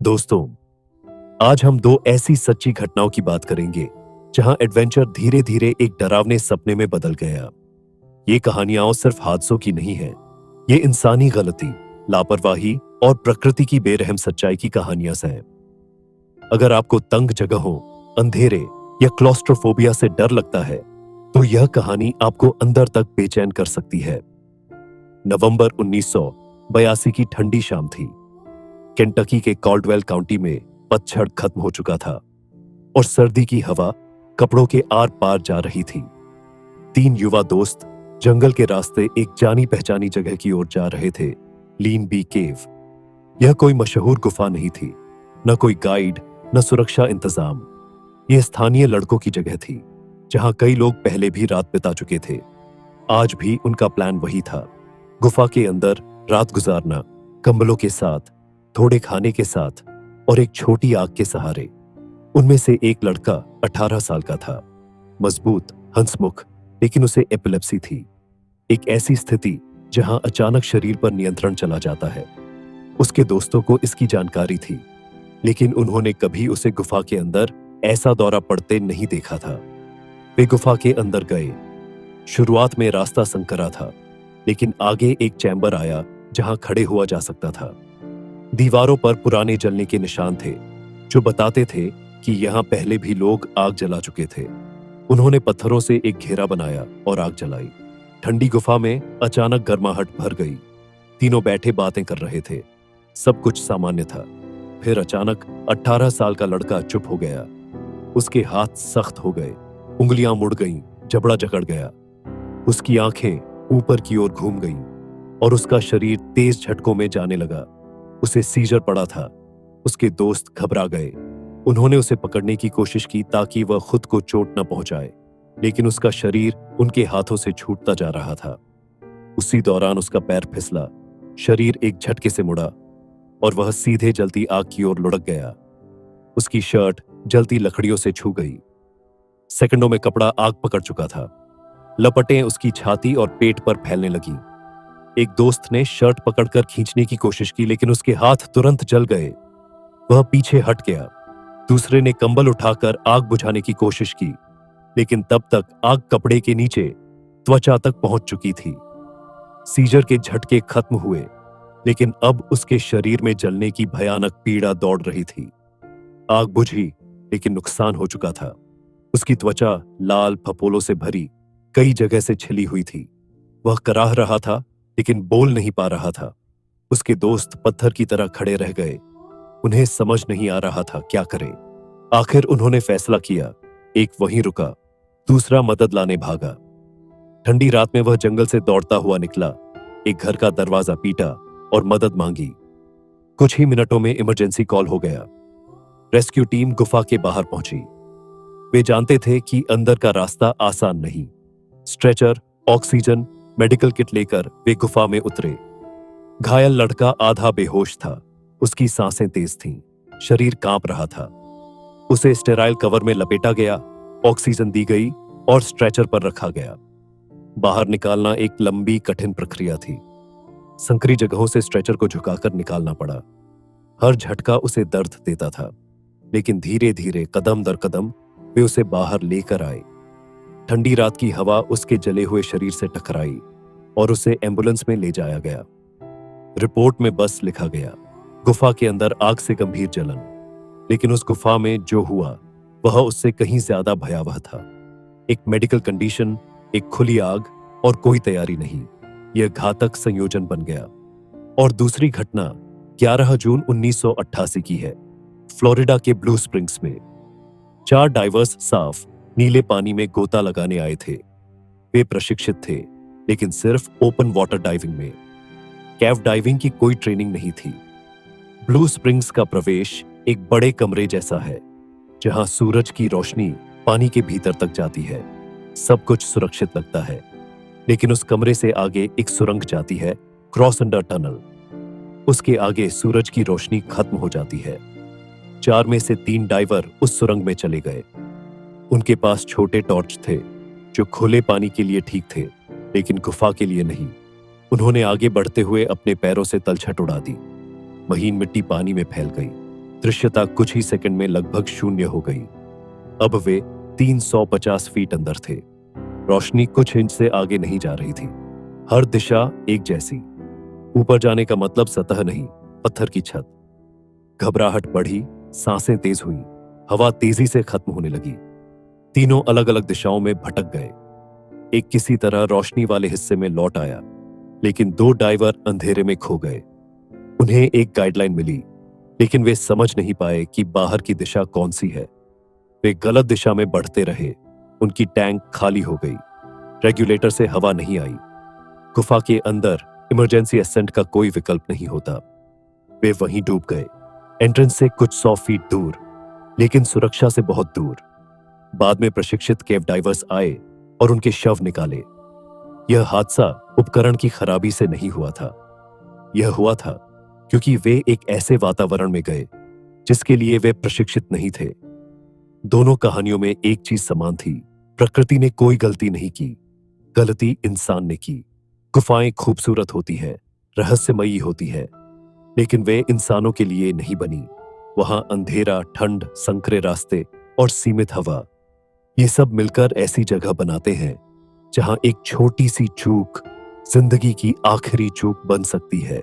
दोस्तों, आज हम दो ऐसी सच्ची घटनाओं की बात करेंगे जहां एडवेंचर धीरे धीरे एक डरावने सपने में बदल गया। ये कहानियां सिर्फ हादसों की नहीं है, ये इंसानी गलती, लापरवाही और प्रकृति की बेरहम सच्चाई की कहानियां हैं। अगर आपको तंग जगहों, अंधेरे या क्लॉस्ट्रोफोबिया से डर लगता है, तो यह कहानी आपको अंदर तक बेचैन कर सकती है। नवंबर 1982 की ठंडी शाम थी। केंटकी के कॉल्डवेल काउंटी में पतझड़ खत्म हो चुका था और सर्दी की हवा कपड़ों के आर पार जा रही थी। 3 युवा दोस्त जंगल के रास्ते एक जानी पहचानी जगह की ओर जा रहे थे, लीन बी केव। यह कोई मशहूर गुफा नहीं थी, न कोई गाइड, न सुरक्षा इंतजाम। यह स्थानीय लड़कों की जगह थी, जहां कई लोग पहले भी रात बिता चुके थे। आज भी उनका प्लान वही था, गुफा के अंदर रात गुजारना, कंबलों के साथ, थोड़े खाने के साथ और एक छोटी आग के सहारे। उनमें से एक लड़का 18 साल का था, मजबूत, हंसमुख, लेकिन उसे एपिलेप्सी थी, एक ऐसी स्थिति जहां अचानक शरीर पर नियंत्रण चला जाता है। उसके दोस्तों को इसकी जानकारी थी, लेकिन उन्होंने कभी उसे गुफा के अंदर ऐसा दौरा पड़ते नहीं देखा था। वे गुफा के अंदर गए। शुरुआत में रास्ता संकरा था, लेकिन आगे एक चैम्बर आया जहां खड़े हुआ जा सकता था। दीवारों पर पुराने जलने के निशान थे, जो बताते थे कि यहां पहले भी लोग आग जला चुके थे। उन्होंने पत्थरों से एक घेरा बनाया और आग जलाई। ठंडी गुफा में अचानक गर्माहट भर गई। तीनों बैठे बातें कर रहे थे, सब कुछ सामान्य था। फिर अचानक 18 साल का लड़का चुप हो गया। उसके हाथ सख्त हो गए, उंगलियां मुड़ गईं, जबड़ा जकड़ गया। उसकी आंखें ऊपर की ओर घूम गईं और उसका शरीर तेज झटकों में जाने लगा। उसे सीजर पड़ा था। उसके दोस्त घबरा गए। उन्होंने उसे पकड़ने की कोशिश की ताकि वह खुद को चोट न पहुंचाए, लेकिन उसका शरीर उनके हाथों से छूटता जा रहा था। उसी दौरान उसका पैर फिसला, शरीर एक झटके से मुड़ा और वह सीधे जलती आग की ओर लुढ़क गया। उसकी शर्ट जलती लकड़ियों से छू गई। सेकंडों में कपड़ा आग पकड़ चुका था। लपटें उसकी छाती और पेट पर फैलने लगी। एक दोस्त ने शर्ट पकड़कर खींचने की कोशिश की, लेकिन उसके हाथ तुरंत जल गए। वह पीछे हट गया। दूसरे ने कंबल उठाकर आग बुझाने की कोशिश की, लेकिन तब तक आग कपड़े के नीचे त्वचा तक पहुंच चुकी थी। सीजर के झटके खत्म हुए, लेकिन अब उसके शरीर में जलने की भयानक पीड़ा दौड़ रही थी। आग बुझी, लेकिन नुकसान हो चुका था। उसकी त्वचा लाल फपोलों से भरी, कई जगह से छिली हुई थी। वह कराह रहा था, लेकिन बोल नहीं पा रहा था। उसके दोस्त पत्थर की तरह खड़े रह गए। उन्हें समझ नहीं आ रहा था क्या करें। आखिर उन्होंने फैसला किया। एक वहीं रुका, दूसरा मदद लाने भागा। ठंडी रात में वह जंगल से दौड़ता हुआ निकला, एक घर का दरवाजा पीटा और मदद मांगी। कुछ ही मिनटों में इमरजेंसी कॉल हो गया। रेस्क्यू टीम गुफा के बाहर पहुंची। वे जानते थे कि अंदर का रास्ता आसान नहीं। स्ट्रेचर, ऑक्सीजन, मेडिकल किट लेकर वे गुफा में उतरे। घायल लड़का आधा बेहोश था। उसकी सांसें तेज थीं, शरीर कांप रहा था। उसे स्टेराइल कवर में लपेटा गया, ऑक्सीजन दी गई और स्ट्रेचर पर रखा गया। बाहर निकालना एक लंबी कठिन प्रक्रिया थी। संकरी जगहों से स्ट्रेचर को झुकाकर निकालना पड़ा। हर झटका उसे दर्द देता था, लेकिन धीरे धीरे कदम दर कदम वे उसे बाहर लेकर आए। ठंडी रात की हवा उसके जले हुए शरीर से टकराई और उसे एम्बुलेंस में ले जाया गया। रिपोर्ट में बस लिखा गया, गुफा के अंदर आग से गंभीर जलन। लेकिन उस गुफा में जो हुआ वह उससे कहीं ज्यादा भयावह था। एक मेडिकल कंडीशन, एक खुली आग और कोई तैयारी नहीं। यह घातक संयोजन बन गया। और दूसरी घटना 11 जून 1988 की है, फ्लोरिडा के ब्लू स्प्रिंग्स में। 4 डाइवर्स साफ नीले पानी में गोता लगाने आए थे। वे प्रशिक्षित थे, लेकिन सिर्फ ओपन वाटर डाइविंग में। कैव डाइविंग की कोई ट्रेनिंग नहीं थी। ब्लू स्प्रिंग्स का प्रवेश एक बड़े कमरे जैसा है, जहां सूरज की रोशनी पानी के भीतर तक जाती है। सब कुछ सुरक्षित लगता है, लेकिन उस कमरे से आगे एक सुरंग जाती है, क्रॉस अंडर टनल। उसके आगे सूरज की रोशनी खत्म हो जाती है। 4 में से 3 डाइवर उस सुरंग में चले गए। उनके पास छोटे टॉर्च थे, जो खुले पानी के लिए ठीक थे, लेकिन गुफा के लिए नहीं। उन्होंने आगे बढ़ते हुए अपने पैरों से तलछट उड़ा दी। महीन मिट्टी पानी में फैल गई। दृश्यता कुछ ही सेकंड में लगभग शून्य हो गई। अब वे 350 फीट अंदर थे। रोशनी कुछ इंच से आगे नहीं जा रही थी। हर दिशा एक जैसी। ऊपर जाने का मतलब सतह नहीं, पत्थर की छत। घबराहट बढ़ी, सांसें तेज हुई, हवा तेजी से खत्म होने लगी। तीनों अलग अलग दिशाओं में भटक गए। एक किसी तरह रोशनी वाले हिस्से में लौट आया, लेकिन दो डाइवर अंधेरे में खो गए। उन्हें एक गाइडलाइन मिली, लेकिन वे समझ नहीं पाए कि बाहर की दिशा कौन सी है। वे गलत दिशा में बढ़ते रहे। उनकी टैंक खाली हो गई। रेगुलेटर से हवा नहीं आई। गुफा के अंदर इमरजेंसी असेंट का कोई विकल्प नहीं होता। वे वहीं डूब गए, एंट्रेंस से कुछ 100 फीट दूर, लेकिन सुरक्षा से बहुत दूर। बाद में प्रशिक्षित केव डाइवर्स आए और उनके शव निकाले। यह हादसा उपकरण की खराबी से नहीं हुआ था। यह हुआ था क्योंकि वे एक ऐसे वातावरण में गए जिसके लिए वे प्रशिक्षित नहीं थे। दोनों कहानियों में एक चीज समान थी, प्रकृति ने कोई गलती नहीं की, गलती इंसान ने की। गुफाएं खूबसूरत होती है, रहस्यमयी होती है, लेकिन वे इंसानों के लिए नहीं बनी। वहां अंधेरा, ठंड, संकरे रास्ते और सीमित हवा, ये सब मिलकर ऐसी जगह बनाते हैं जहां एक छोटी सी चूक जिंदगी की आखिरी चूक बन सकती है।